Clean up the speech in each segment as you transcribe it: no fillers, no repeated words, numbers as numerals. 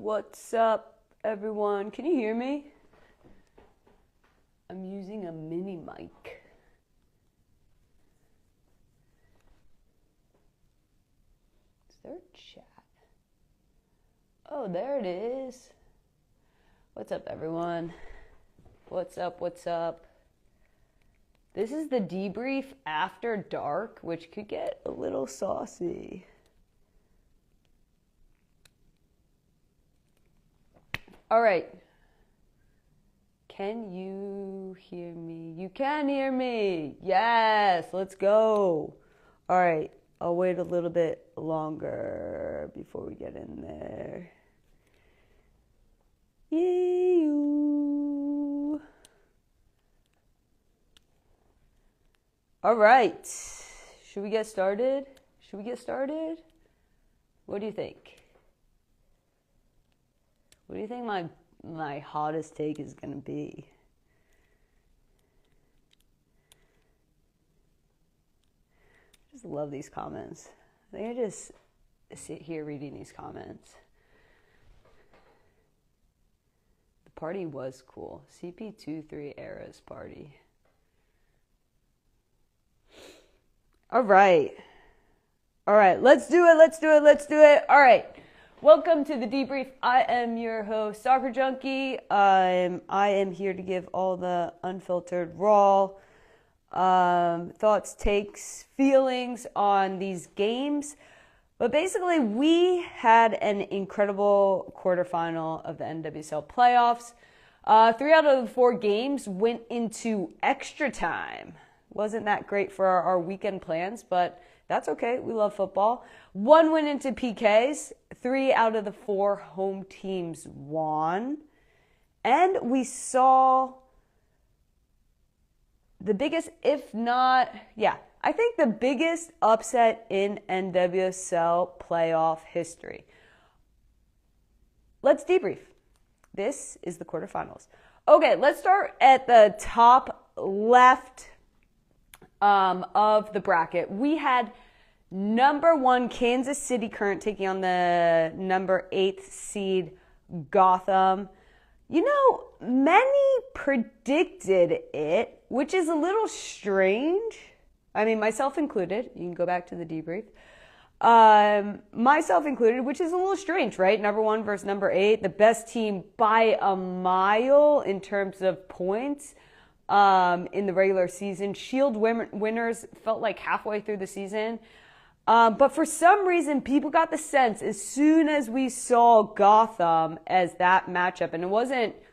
What's up, everyone? Can you hear me? I'm using a mini mic. Is there a chat? Oh, there it is. What's up, everyone? What's up? What's up? This is the debrief after dark, which could get a little saucy. All right. Can you hear me? You can hear me. Yes, let's go. All right. I'll wait a little bit longer before we get in there. Yee-oo. All right. Should we get started? What do you think? What do you think my hottest take is going to be? I just love these comments. I think I just sit here reading these comments. The party was cool. CP23 era's party. All right, let's do it. All right. Welcome to the debrief. I am your host, Soccer Junky. I am here to give all the unfiltered, raw thoughts, takes, feelings on these games. But basically, we had an incredible quarterfinal of the NWSL playoffs. 3 out of the 4 games went into extra time. Wasn't that great for our weekend plans, but that's okay. We love football. 1 went into PKs. 3 out of the 4 home teams won. And we saw the biggest, I think the biggest upset in NWSL playoff history. Let's debrief. This is the quarterfinals. Okay, let's start at the top left of the bracket. We had number 1 Kansas City Current taking on the number 8th seed Gotham. You know, many predicted it, which is a little strange. I mean, myself included. You can go back to the debrief. Myself included, which is a little strange, right? Number 1 versus number 8, the best team by a mile in terms of points. In the regular season. Shield winners felt like halfway through the season. But for some reason, people got the sense as soon as we saw Gotham as that matchup, and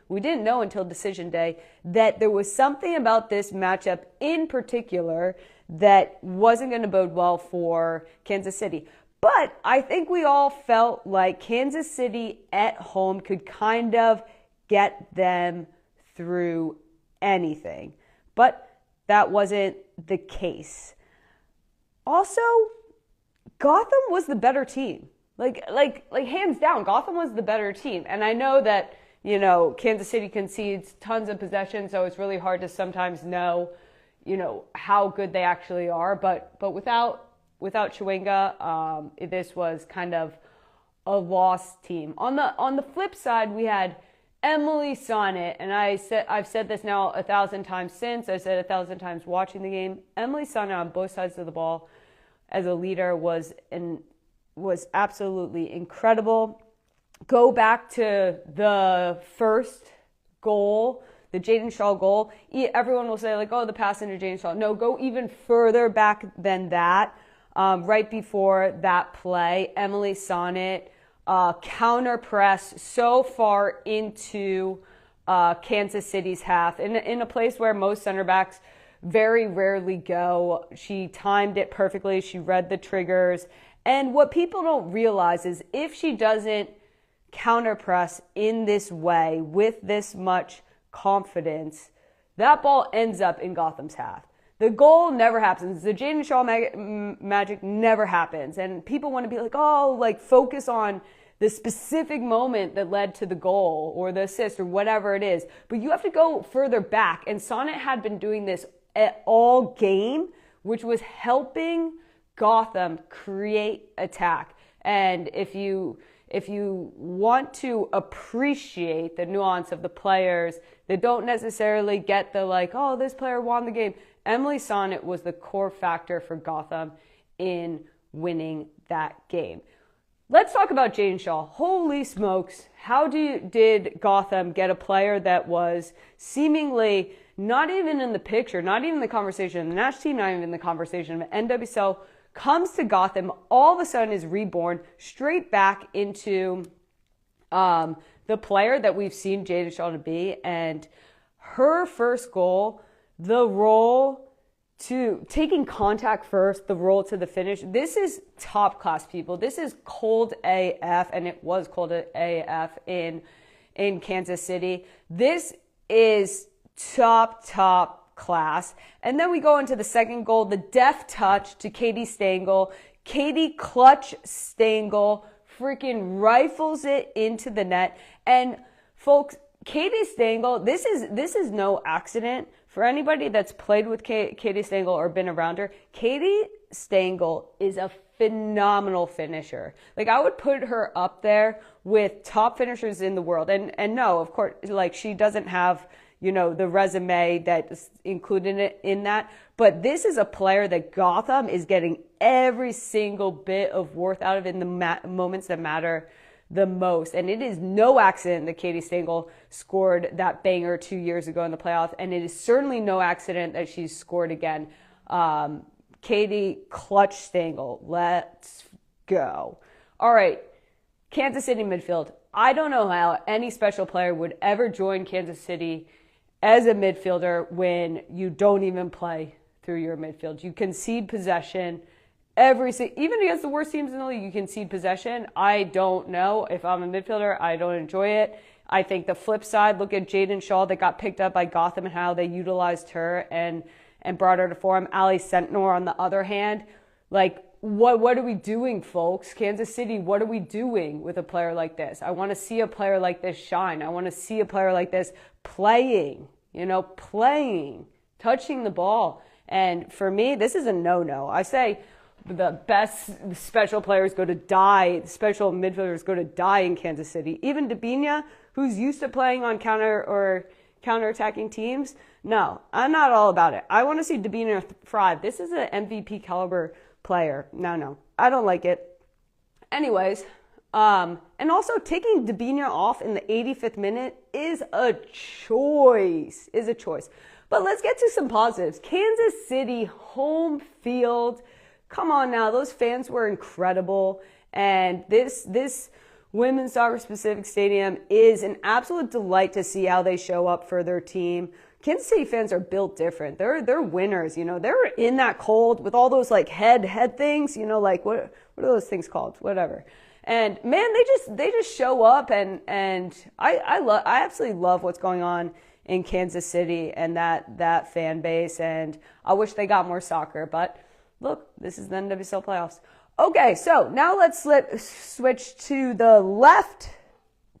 we didn't know until decision day, that there was something about this matchup in particular that wasn't going to bode well for Kansas City. But I think we all felt like Kansas City at home could kind of get them through anything, but that wasn't the case. Also, Gotham was the better team. Like hands down, Gotham was the better team. And I know that, Kansas City concedes tons of possession, so it's really hard to sometimes know, how good they actually are. But without Chwenga, this was kind of a lost team. On the flip side, we had Emily Sonnet, and I've said this now 1,000 times since. I said 1,000 times watching the game. Emily Sonnet on both sides of the ball as a leader was absolutely incredible. Go back to the first goal, the Jaden Shaw goal. Everyone will say the pass into Jaden Shaw. No, go even further back than that. Right before that play, Emily Sonnet counter press so far into Kansas City's half in a place where most center backs very rarely go. She timed it perfectly. She read the triggers. And what people don't realize is if she doesn't counter press in this way with this much confidence, that ball ends up in Gotham's half. The goal never happens. The Jaden Shaw magic never happens. And people want to be focus on the specific moment that led to the goal or the assist or whatever it is. But you have to go further back. And Sonnet had been doing this all game, which was helping Gotham create attack. And if you if you want to appreciate the nuance of the players that don't necessarily get the like, oh, this player won the game, Emily Sonnet was the core factor for Gotham in winning that game. Let's talk about Jaden Shaw. Holy smokes. How did Gotham get a player that was seemingly not even in the picture, not even the conversation, the national team, not even the conversation of NWSL, comes to Gotham, all of a sudden is reborn straight back into the player that we've seen Jaden Shaw to be. And her first goal, the roll to taking contact first, the roll to the finish. This is top class, people. This is cold AF, and it was cold AF in Kansas City. This is top class. And then we go into the second goal, the deft touch to Katie Stengel. Katie clutch Stengel freaking rifles it into the net. And folks, Katie Stengel, this is no accident. For anybody that's played with Katie Stengel or been around her, Katie Stengel is a phenomenal finisher. Like, I would put her up there with top finishers in the world. And no, of course, like, she doesn't have, you know, the resume that's included in that. But this is a player that Gotham is getting every single bit of worth out of in the moments that matter the most. And it is no accident that Katie Stengel scored that banger 2 years ago in the playoffs. And it is certainly no accident that she's scored again. Katie clutch Stengel. Let's go. All right. Kansas City midfield. I don't know how any special player would ever join Kansas City as a midfielder when you don't even play through your midfield. You concede possession. Even against the worst teams in the league, you concede possession. I don't know. If I'm a midfielder, I don't enjoy it. I think the flip side, look at Jaden Shaw that got picked up by Gotham and how they utilized her and brought her to form. Ali Sentnor, on the other hand, like, what are we doing, folks? Kansas City, what are we doing with a player like this? I want to see a player like this shine. I want to see a player like this playing, touching the ball. And for me, this is a no-no. I say the best special players go to die, special midfielders go to die in Kansas City. Even Debrief, who's used to playing on counter-attacking teams, no, I'm not all about it. I want to see Debrief thrive. This is an MVP caliber player. No, I don't like it. Anyways, and also taking Debrief off in the 85th minute is a choice. But let's get to some positives. Kansas City home field. Come on now, those fans were incredible. And this women's soccer specific stadium is an absolute delight to see how they show up for their team. Kansas City fans are built different. They're winners, They're in that cold with all those like head things, like what are those things called? Whatever. And man, they just show up and I absolutely love what's going on in Kansas City and that fan base, and I wish they got more soccer, but look, this is the NWSL playoffs. Okay, so now let's switch to the left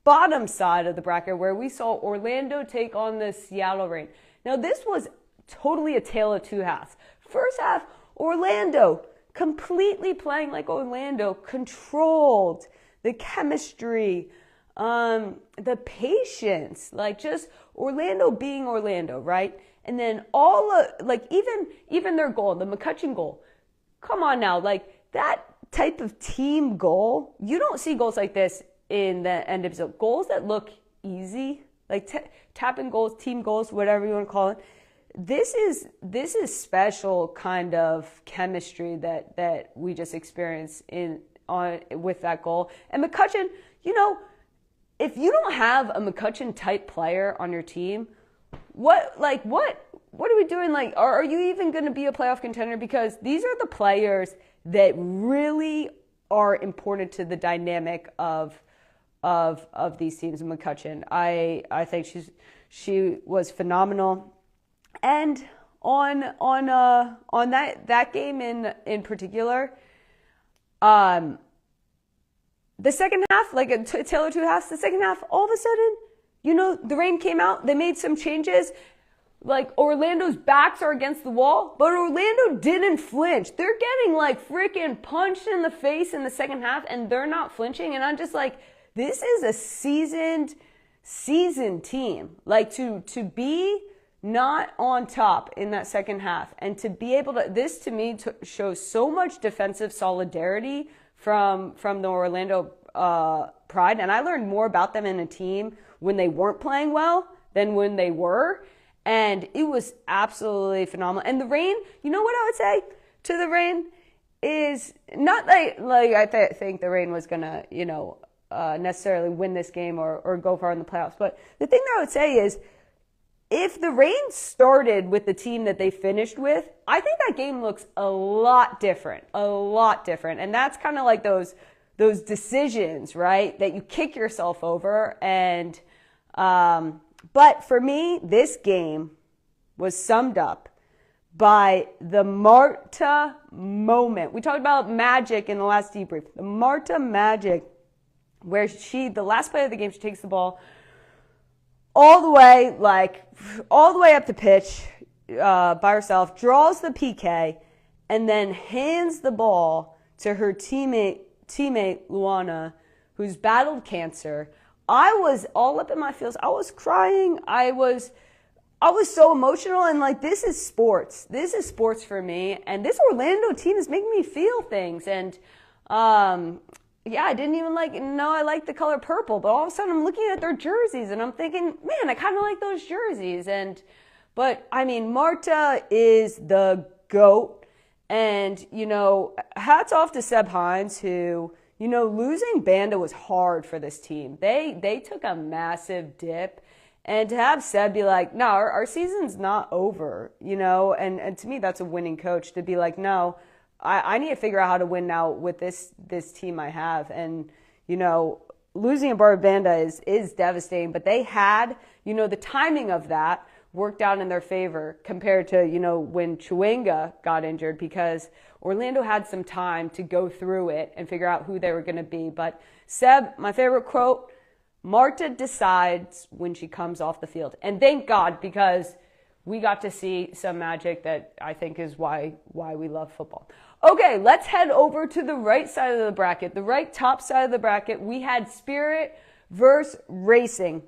bottom side of the bracket where we saw Orlando take on the Seattle Reign. Now, this was totally a tale of two halves. First half, Orlando completely playing like Orlando, controlled the chemistry, the patience, like just Orlando being Orlando, right? And then even their goal, the McCutcheon goal. Come on now, like that type of team goal, you don't see goals like this in the NWSL. Goals that look easy, like tapping goals, team goals, whatever you want to call it. This is special kind of chemistry that we just experienced with that goal. And McCutcheon, if you don't have a McCutcheon type player on your team, what are we doing? Like, are you even going to be a playoff contender? Because these are the players that really are important to the dynamic of these teams. McCutcheon, I think she was phenomenal, and on that game in particular, the second half, like a tale of two halves. The second half, all of a sudden, the Reign came out. They made some changes. like Orlando's backs are against the wall, but Orlando didn't flinch. They're getting like freaking punched in the face in the second half and they're not flinching. And I'm just like, this is a seasoned team. Like to be not on top in that second half and to be able to, this to me shows so much defensive solidarity from the Orlando Pride. And I learned more about them in a team when they weren't playing well than when they were. And it was absolutely phenomenal. And the Reign, you know what I would say to the Reign is not like I think the Reign was going to, necessarily win this game or go far in the playoffs. But the thing that I would say is if the Reign started with the team that they finished with, I think that game looks a lot different. And that's kind of like those decisions, right, that you kick yourself over. And but for me, this game was summed up by the Marta moment. We talked about magic in the last debrief. The Marta magic, where the last play of the game, she takes the ball all the way up the pitch by herself, draws the PK, and then hands the ball to her teammate Luana, who's battled cancer. I was all up in my feels. I was crying. I was so emotional, and like, this is sports. This is sports for me, and this Orlando team is making me feel things. And yeah, I didn't even know I liked the color purple, but all of a sudden I'm looking at their jerseys and I'm thinking, man, I kind of like those jerseys. But I mean, Marta is the GOAT, and hats off to Seb Hines, who, losing Banda was hard for this team. They took a massive dip, and to have Seb be like, no, our season's not over, and to me, that's a winning coach, to be like, no, I need to figure out how to win now with this team I have. And, losing a Barbara Banda is devastating, but they had, the timing of that worked out in their favor compared to, when Chwenga got injured, because Orlando had some time to go through it and figure out who they were going to be. But Seb, my favorite quote, Marta decides when she comes off the field. And thank God, because we got to see some magic that I think is why we love football. Okay, let's head over to the right side of the bracket, the right top side of the bracket. We had Spirit versus Racing.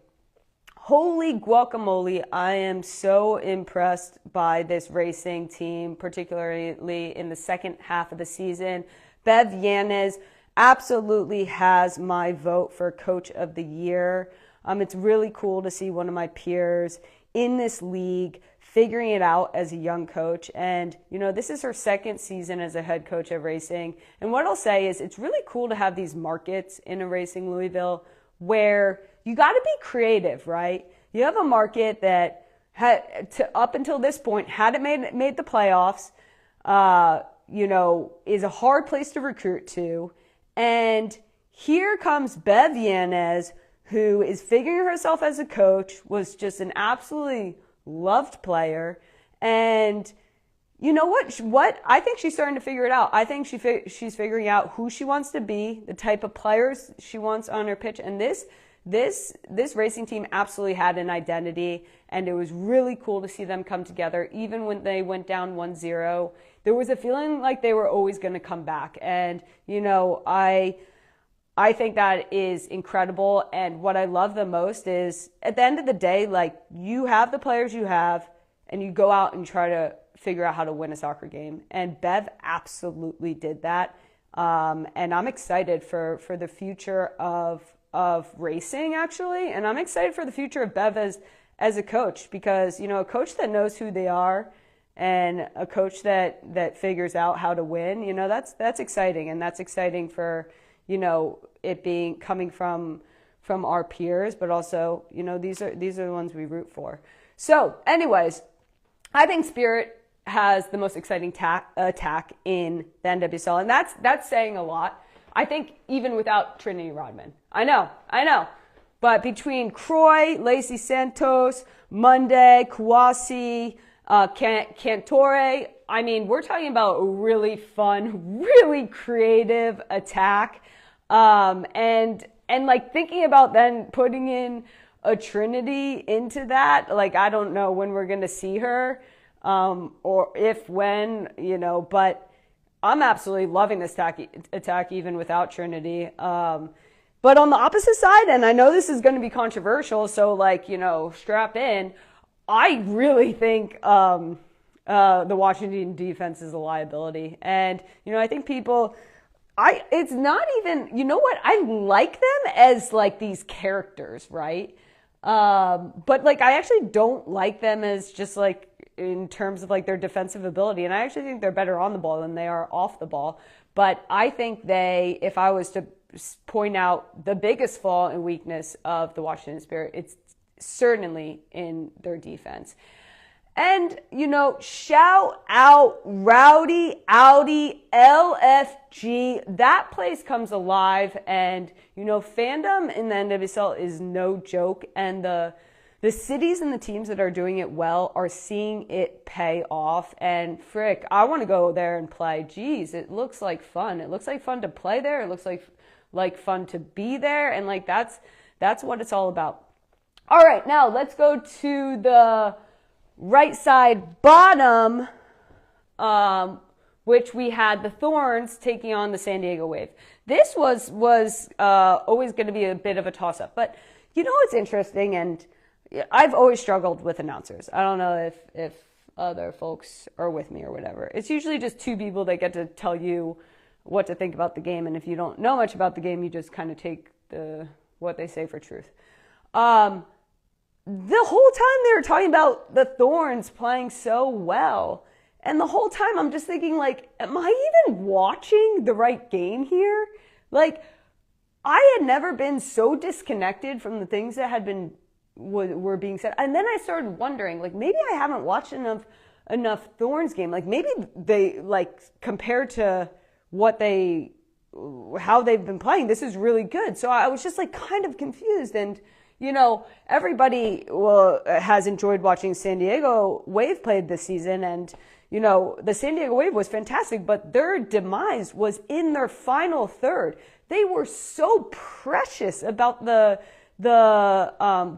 Holy guacamole, I am so impressed by this Racing team, particularly in the second half of the season. Bev Yanez absolutely has my vote for Coach of the Year. It's really cool to see one of my peers in this league figuring it out as a young coach. And, this is her second season as a head coach at Racing. And what I'll say is it's really cool to have these markets in a Racing Louisville where you got to be creative, right? You have a market that up until this point hadn't made the playoffs, is a hard place to recruit to. And here comes Bev Yanez, who is figuring herself as a coach, was just an absolutely loved player. And you know what? I think she's starting to figure it out. I think she's figuring out who she wants to be, the type of players she wants on her pitch. And this Racing team absolutely had an identity, and it was really cool to see them come together. Even when they went down 1-0, there was a feeling like they were always going to come back. And, I think that is incredible. And what I love the most is at the end of the day, you have the players you have and you go out and try to figure out how to win a soccer game. And Bev absolutely did that. And I'm excited for the future of Racing, actually. And I'm excited for the future of Bev as a coach, because, a coach that knows who they are and a coach that figures out how to win, that's exciting. And that's exciting for, it coming from our peers, but also, these are the ones we root for. So anyways, I think Spirit has the most exciting attack in the NWSL, and that's saying a lot. I think even without Trinity Rodman. I know. But between Croy, Lacey Santos, Monday, Kouassi, Cantore, I mean, we're talking about a really fun, really creative attack. And thinking about then putting in a Trinity into that. Like, I don't know when we're going to see her, or if, when, but I'm absolutely loving this attack even without Trinity. But on the opposite side, and I know this is going to be controversial, so strap in. I really think the Washington defense is a liability. And, I think it's not even, what? I like them as these characters, right? But I actually don't like them as just in terms of their defensive ability. And I actually think they're better on the ball than they are off the ball. But I think if I was to point out the biggest flaw and weakness of the Washington Spirit, it's certainly in their defense. And, shout out Rowdy Audi LFG. That place comes alive. And, fandom in the NWSL is no joke. And the cities and the teams that are doing it well are seeing it pay off. And frick, I want to go there and play. Geez, it looks like fun. It looks like fun to play there. It looks like fun to be there. And that's what it's all about. All right, now let's go to the right side bottom, which we had the Thorns taking on the San Diego Wave. This was always going to be a bit of a toss-up. But it's interesting, and I've always struggled with announcers. I don't know if other folks are with me or whatever. It's usually just two people that get to tell you what to think about the game, and if you don't know much about the game, you just kind of take what they say for truth. The whole time they were talking about the Thorns playing so well. And the whole time I'm just thinking, am I even watching the right game here? I had never been so disconnected from the things that were being said. And then I started wondering, maybe I haven't watched enough Thorns game. Maybe they, compared to how they've been playing, this is really good. So I was just kind of confused. And everybody has enjoyed watching San Diego Wave play this season, and the San Diego Wave was fantastic, but their demise was in their final third. They were so precious about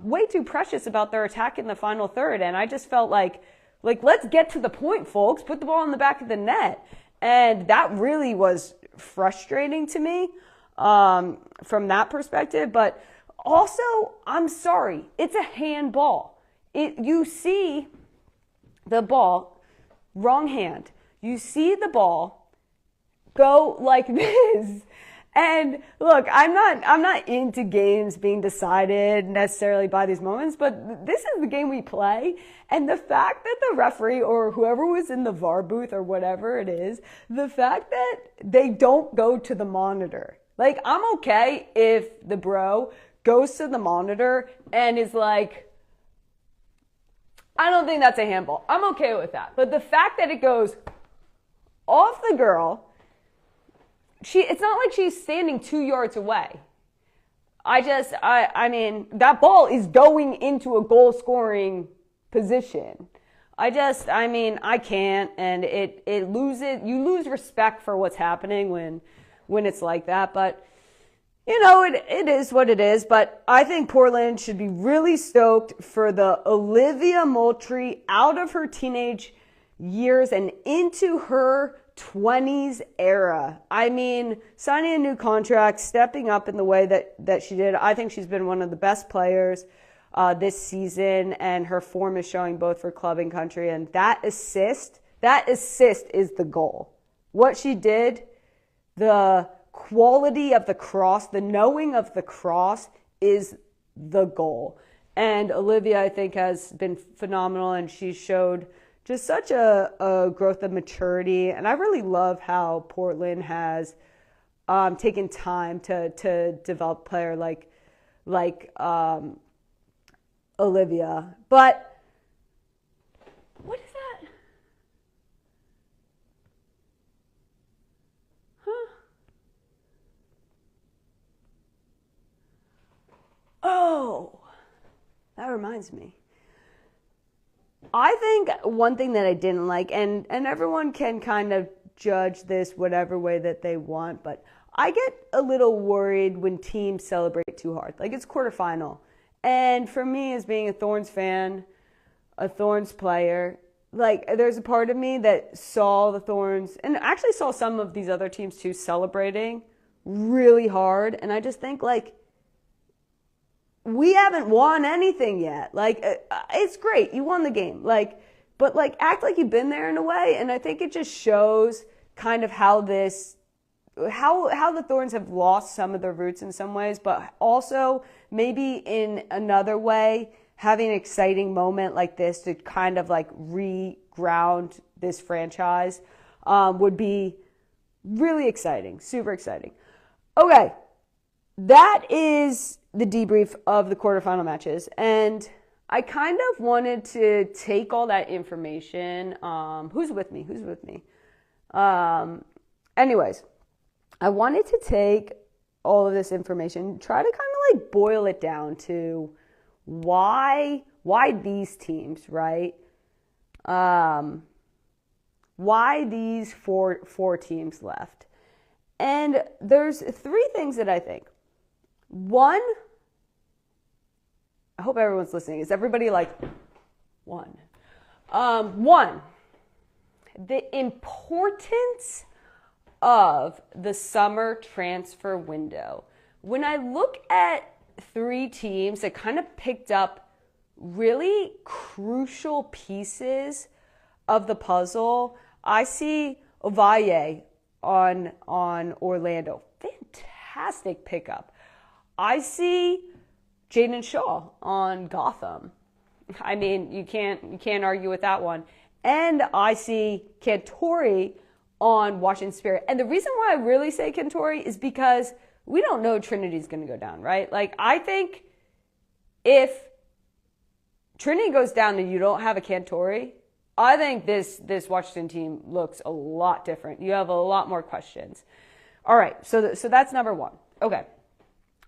way too precious about their attack in the final third, and I just felt like let's get to the point, folks. Put the ball in the back of the net, and that really was frustrating to me from that perspective, but. Also, I'm sorry, it's a handball. You see the ball, wrong hand. You see the ball go like this. And look, I'm not into games being decided necessarily by these moments, but this is the game we play. And the fact that the referee or whoever was in the VAR booth or whatever it is, the fact that they don't go to the monitor. I'm okay if the bro goes to the monitor and is I don't think that's a handball. I'm okay with that. But the fact that it goes off the girl, it's not like she's standing 2 yards away. I mean, that ball is going into a goal scoring position. I can't, and you lose respect for what's happening when it's like that, but it is what it is, but I think Portland should be really stoked for the Olivia Moultrie out of her teenage years and into her 20s era. I mean, signing a new contract, stepping up in the way that she did. I think she's been one of the best players this season, and her form is showing both for club and country. And that assist is the goal. What she did, the quality of the cross, the knowing of the cross is the goal. And Olivia, I think, has been phenomenal, and she showed just such a growth of maturity. And I really love how Portland has taken time to develop a player like Olivia. But what is that? Oh, that reminds me. I think one thing that I didn't like, and everyone can kind of judge this whatever way that they want, but I get a little worried when teams celebrate too hard. Like, it's quarterfinal, And for me, as being a Thorns fan, a Thorns player, like, there's a part of me that saw the Thorns and actually saw some of these other teams too celebrating really hard. And I just think, like, we haven't won anything yet. Like, it's great. You won the game. Like, but, like, act like you've been there in a way. And I think it just shows kind of how the Thorns have lost some of their roots in some ways, but also maybe in another way, having an exciting moment like this to kind of like re-ground this franchise would be really exciting, super exciting. Okay, that is the debrief of the quarterfinal matches. And I kind of wanted to take all that information. Who's with me? Anyways, I wanted to take all of this information, try to kind of like boil it down to why these teams, right? Why these four teams left. And there's three things that I think. One, I hope everyone's listening. Is everybody like one? One, the importance of the summer transfer window. When I look at three teams that kind of picked up really crucial pieces of the puzzle, I see Ovalle on Orlando. Fantastic pickup. I see Jaden Shaw on Gotham. I mean, you can't argue with that one. And I see Cantori on Washington Spirit. And the reason why I really say Cantori is because we don't know Trinity's going to go down, right? Like, I think if Trinity goes down and you don't have a Cantori, I think this Washington team looks a lot different. You have a lot more questions. All right, so that's number one. Okay.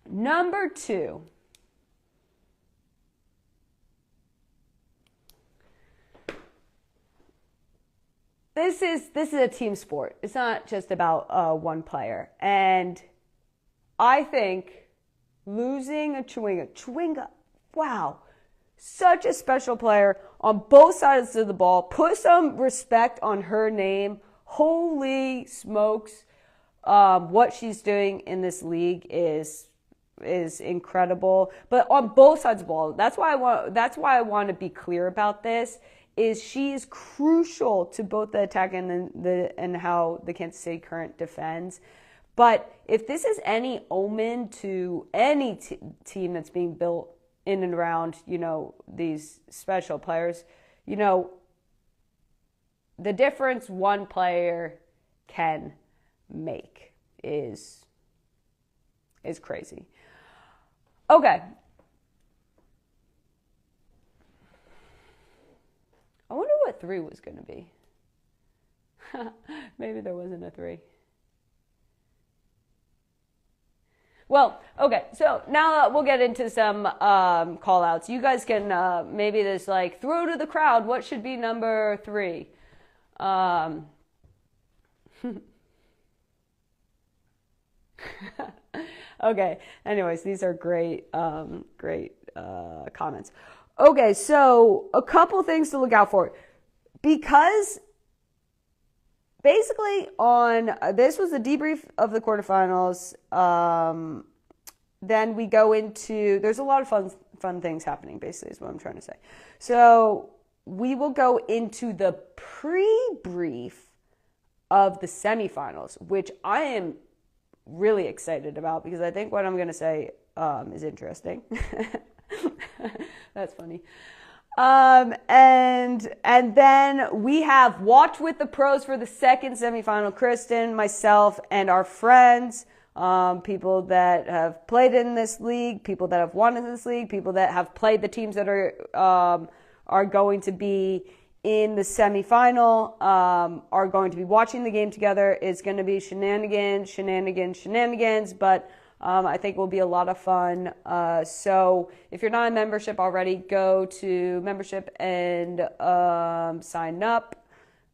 Number two. This is a team sport. It's not just about one player. And I think losing a Chewinga, wow, such a special player on both sides of the ball. Put some respect on her name. Holy smokes. What she's doing in this league is incredible. But on both sides of the ball, that's why I want to be clear about this. Is she is crucial to both the attack and how the Kansas City Current defends. But if this is any omen to any team that's being built in and around, these special players, the difference one player can make is crazy. Okay. I wonder what 3 was going to be. Maybe there wasn't a 3. Well, okay, so now we'll get into some call-outs. You guys can maybe just like throw to the crowd what should be number 3. Okay, anyways, these are great comments. Okay, so a couple things to look out for. Because basically this was the debrief of the quarterfinals. Then we go into, there's a lot of fun things happening, basically, is what I'm trying to say. So we will go into the pre-brief of the semifinals, which I am really excited about because I think what I'm going to say is interesting. That's funny. And then we have Watch with the Pros for the second semifinal. Kristen, myself, and our friends, people that have played in this league, people that have won in this league, people that have played the teams that are going to be in the semifinal, are going to be watching the game together. It's going to be shenanigans, but I think it will be a lot of fun. So if you're not in membership already, go to membership and sign up.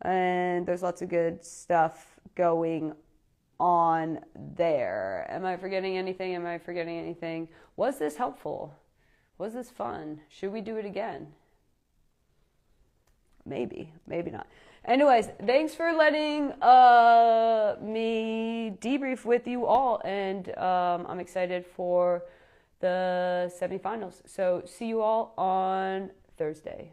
And there's lots of good stuff going on there. Am I forgetting anything? Was this helpful? Was this fun? Should we do it again? Maybe, maybe not. Anyways, thanks for letting me debrief with you all, and I'm excited for the semifinals. So see you all on Thursday.